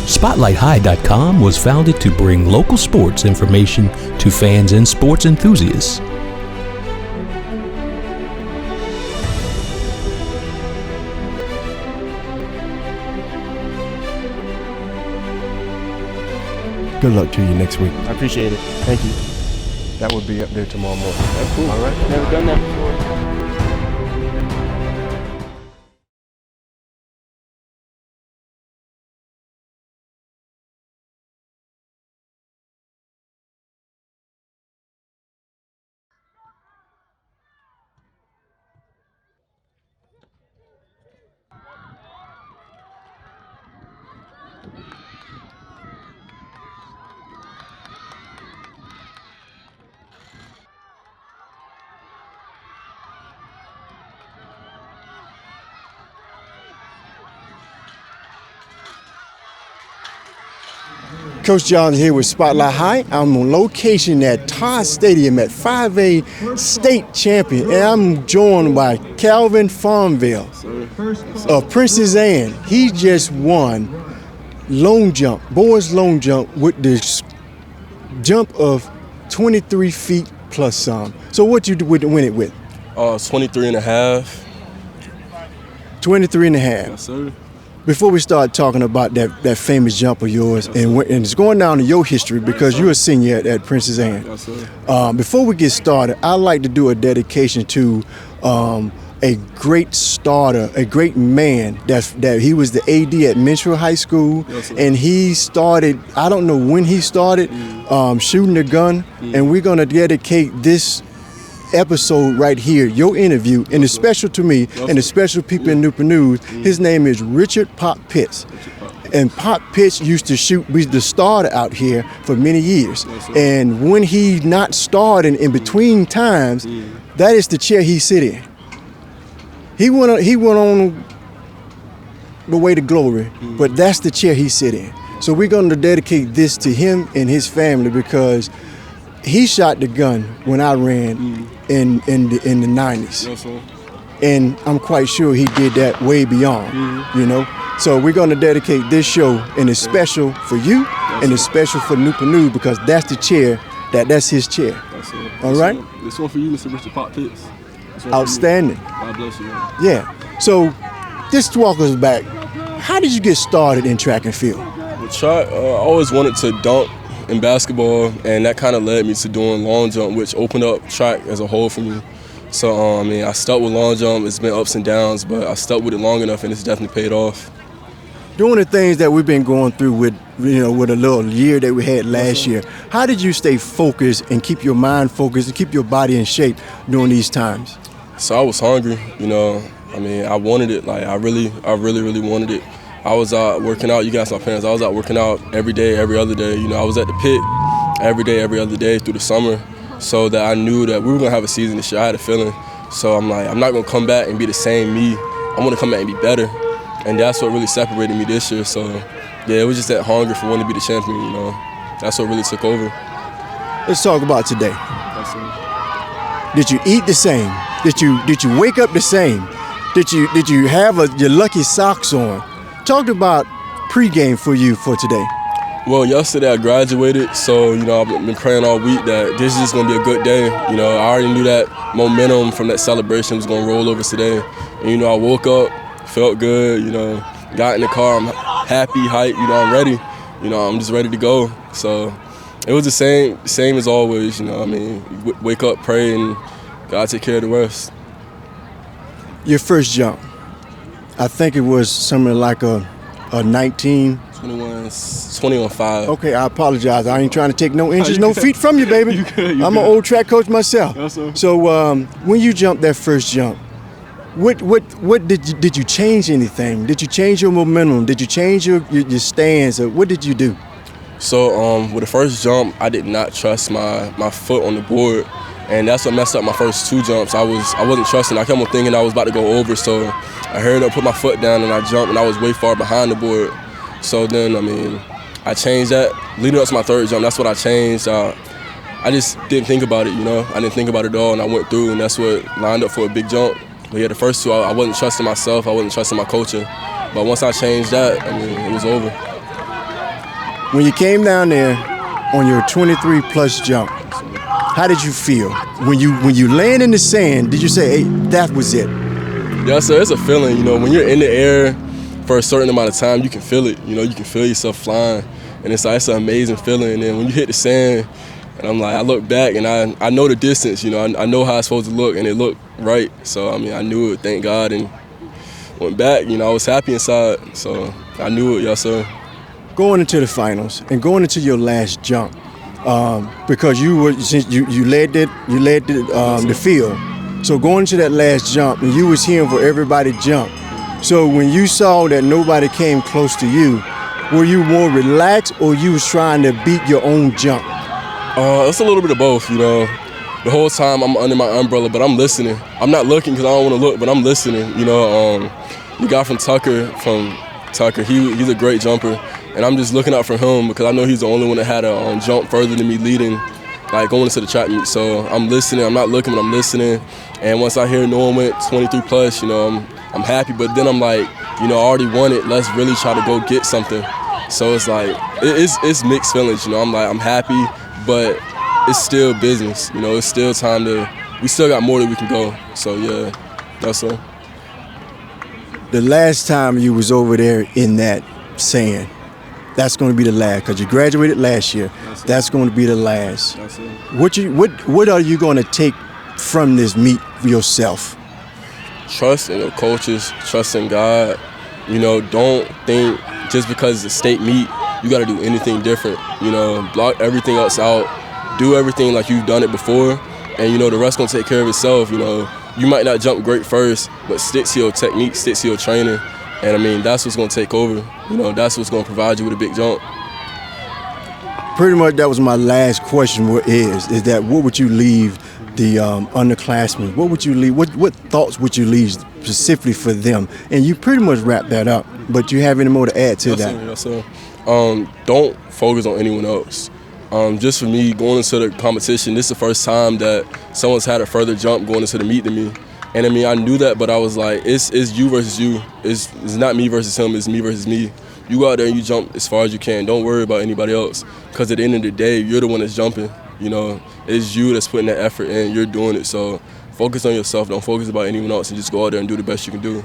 SpotlightHigh.com was founded to bring local sports information to fans and sports enthusiasts. Good luck to you next week. I appreciate it. Thank you. That will be up there tomorrow morning. That's cool. All right. Never done that before. Coach John here with Spotlight High. I'm on location at Todd Stadium at 5A state champion, and I'm joined by Calvin Farmville of Princess Anne. He just won long jump, boys long jump with this jump of 23 feet plus some. So what you win it with? 23 and a half. 23 and a half. Yes, sir. Before we start talking about that famous jump of yours, and it's going down to your history because you're a senior at Princess Anne. Yes, sir. Before we get started, I'd like to do a dedication to a great starter, a great man that he was the AD at Mitchell High School, yes, and he started, I don't know when he started shooting the gun, and we're going to dedicate this episode right here, your interview, and it's special to me and the special people in Newport News. His name is Richard Pop Pitts. And Pop Pitts used to be the starter out here for many years. And when he not starting in between times, that is the chair he sit in. He went on the way to glory, but that's the chair he sit in. So we're going to dedicate this to him and his family because he shot the gun when I ran in the 90s. Yes, sir. And I'm quite sure he did that way beyond, you know. So we're going to dedicate this show, and it's special for you, and it's special for Newport News because that's the chair, that's his chair. Yes, sir. All right? This one for you, Mr. Richard Pop Pitts. Outstanding. God bless you, man. Yeah. So just walk us back. How did you get started in track and field? With track, I always wanted to dunk in basketball, and that kind of led me to doing long jump, which opened up track as a whole for me. So, I stuck with long jump. It's been ups and downs, but I stuck with it long enough, and it's definitely paid off. Doing the things that we've been going through with a little year that we had last year, how did you stay focused and keep your mind focused and keep your body in shape during these times? So I was hungry, I wanted it. Like, I really wanted it. I was out working out. You guys, my parents, I was out working out every day, every other day. I was at the pit every day, every other day through the summer, so that I knew that we were going to have a season this year. I had a feeling. So I'm like, I'm not going to come back and be the same me. I want to come back and be better. And that's what really separated me this year. So, yeah, it was just that hunger for wanting to be the champion, That's what really took over. Let's talk about today. That's it. Did you eat the same? Did you wake up the same? Did you have your lucky socks on? Talk about pregame for you for today. Well, yesterday I graduated, so I've been praying all week that this is just gonna be a good day. I already knew that momentum from that celebration was gonna roll over today. And I woke up, felt good. Got in the car, I'm happy, hyped. I'm ready. I'm just ready to go. So it was the same as always. Wake up, pray, and God take care of the rest. Your first jump, I think it was something like a 19. 21.5. Okay, I apologize. I ain't trying to take no inches, no feet from you, baby. I'm an old track coach myself. Yes, So when you jumped that first jump, what did you change anything? Did you change your momentum? Did you change your stance? Or what did you do? So with the first jump, I did not trust my foot on the board. And that's what messed up my first two jumps. I wasn't trusting. I kept on thinking I was about to go over, so I hurried up, put my foot down, and I jumped, and I was way far behind the board. So then, I changed that. Leading up to my third jump, that's what I changed. I just didn't think about it, I didn't think about it at all, and I went through, and that's what lined up for a big jump. But yeah, the first two, I wasn't trusting myself. I wasn't trusting my coaching. But once I changed that, it was over. When you came down there on your 23-plus jump, how did you feel? When you land in the sand, did you say, hey, that was it? Yeah, so it's a feeling, you know, when you're in the air for a certain amount of time, you can feel it. You know, you can feel yourself flying. And it's an amazing feeling. And then when you hit the sand, and I'm like, I look back and I know the distance, you know, I know how it's supposed to look, and it looked right. So, I mean, I knew it, thank God, and went back, you know, I was happy inside. So I knew it, yes, sir. Going into the finals and going into your last jump, because you led the field. So going into that last jump, and you was hearing for everybody jump. So when you saw that nobody came close to you, were you more relaxed, or you was trying to beat your own jump? It's a little bit of both, you know. The whole time I'm under my umbrella, but I'm listening. I'm not looking because I don't want to look, but I'm listening. You know, the guy from Tucker, he's a great jumper, and I'm just looking out for him because I know he's the only one that had a jump further than me leading, like going into the track meet. So I'm listening. I'm not looking, but I'm listening. And once I hear no one went 23 plus, you know, I'm happy. But then I'm like, you know, I already won it. Let's really try to go get something. So it's like it's mixed feelings. You know, I'm like, I'm happy, but it's still business. You know, it's still time we still got more that we can go. So yeah, that's all. The last time you was over there in that sand, that's going to be the last, because you graduated last year. That's going to be the last. What are you going to take from this meet for yourself? Trust in your coaches, trust in God. You know, don't think just because it's a state meet, you got to do anything different. You know, block everything else out. Do everything like you've done it before, and, you know, the rest going to take care of itself. You know, you might not jump great first, but stick to your technique, stick to your training. And, I mean, that's what's going to take over. You know, that's what's going to provide you with a big jump. Pretty much that was my last question is that what would you leave the underclassmen? What would you leave? What thoughts would you leave specifically for them? And you pretty much wrapped that up, but do you have any more to add to that? Yes, sir. Don't focus on anyone else. Just for me, going into the competition, this is the first time that someone's had a further jump going into the meet than me. And I mean, I knew that, but I was like, it's you versus you. It's not me versus him, it's me versus me. You go out there and you jump as far as you can. Don't worry about anybody else, because at the end of the day, you're the one that's jumping. You know, it's you that's putting that effort in, you're doing it. So focus on yourself, don't focus about anyone else, and just go out there and do the best you can do.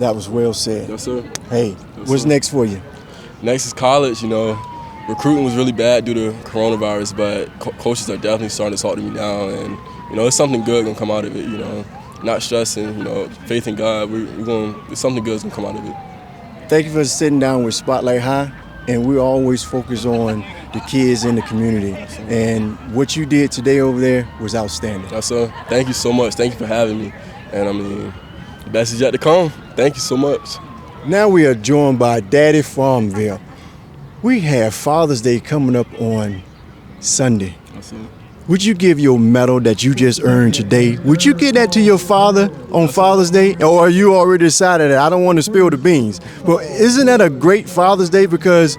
That was well said. Yes, sir. Hey, yes, what's sir. Next for you? Next is college, you know. Recruiting was really bad due to coronavirus, but coaches are definitely starting to talk to me now, and, you know, it's something good gonna come out of it, you know. Not stressing, you know, faith in God, it's something good's gonna come out of it. Thank you for sitting down with Spotlight High, and we always focus on the kids in the community. And what you did today over there was outstanding. Yes, sir. Thank you so much. Thank you for having me. And I mean, the best is yet to come. Thank you so much. Now we are joined by Daddy Farmville. We have Father's Day coming up on Sunday. Yes, sir. Would you give your medal that you just earned today, would you give that to your father on Father's Day? Or are you already decided that I don't want to spill the beans? But isn't that a great Father's Day? Because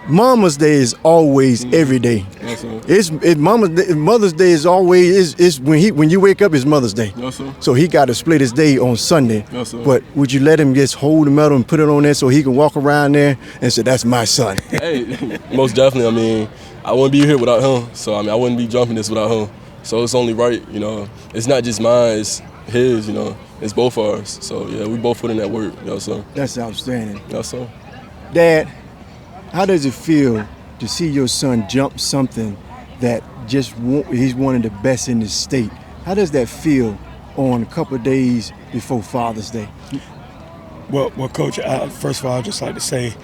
Mama's Day is always every day. Yes, sir. Mother's Day is always is when you wake up, it's Mother's Day. Yes, sir. So he got to split his day on Sunday. Yes, sir. But would you let him just hold the medal and put it on there so he can walk around there and say, "That's my son"? Hey, most definitely. I mean, I wouldn't be here without him. So I mean, I wouldn't be jumping this without him. So it's only right, you know. It's not just mine, it's his, you know. It's both ours. So yeah, we both put in that work. Yes, sir. That's outstanding. Yes, sir. Dad, how does it feel to see your son jump something that he's one of the best in the state? How does that feel on a couple of days before Father's Day? Well, Coach, first of all, I'd just like to say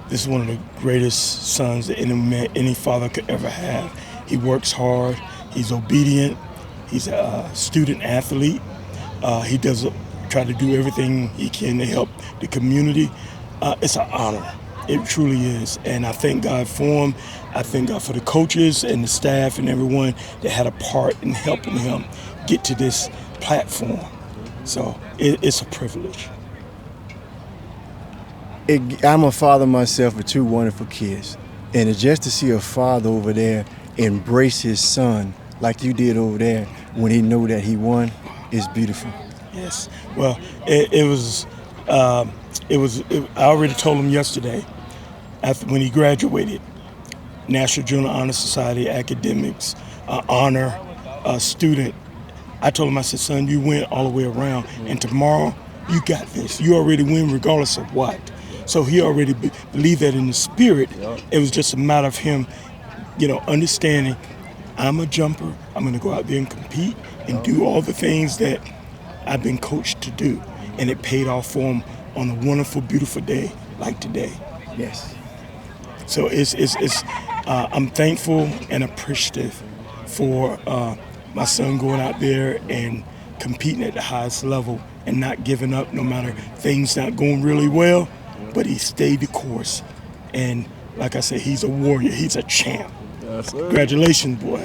this is one of the greatest sons that any father could ever have. He works hard. He's obedient. He's a student athlete. He does try to do everything he can to help the community. It's an honor. It truly is. And I thank God for him. I thank God for the coaches and the staff and everyone that had a part in helping him get to this platform. So it's a privilege. I'm a father myself with two wonderful kids. And it's just to see a father over there embrace his son like you did over there when he knew that he won is beautiful. Yes. Well, I already told him yesterday when he graduated, National Junior Honor Society, academics, honor, student. I told him, I said, son, you went all the way around, and tomorrow you got this. You already win regardless of what. So he already believed that in the spirit. It was just a matter of him, understanding, I'm a jumper. I'm going to go out there and compete and do all the things that I've been coached to do. And it paid off for him on a wonderful, beautiful day like today. Yes. So I'm thankful and appreciative for my son going out there and competing at the highest level and not giving up no matter things not going really well, but he stayed the course. And like I said, he's a warrior. He's a champ. Yes, sir. Congratulations, boy.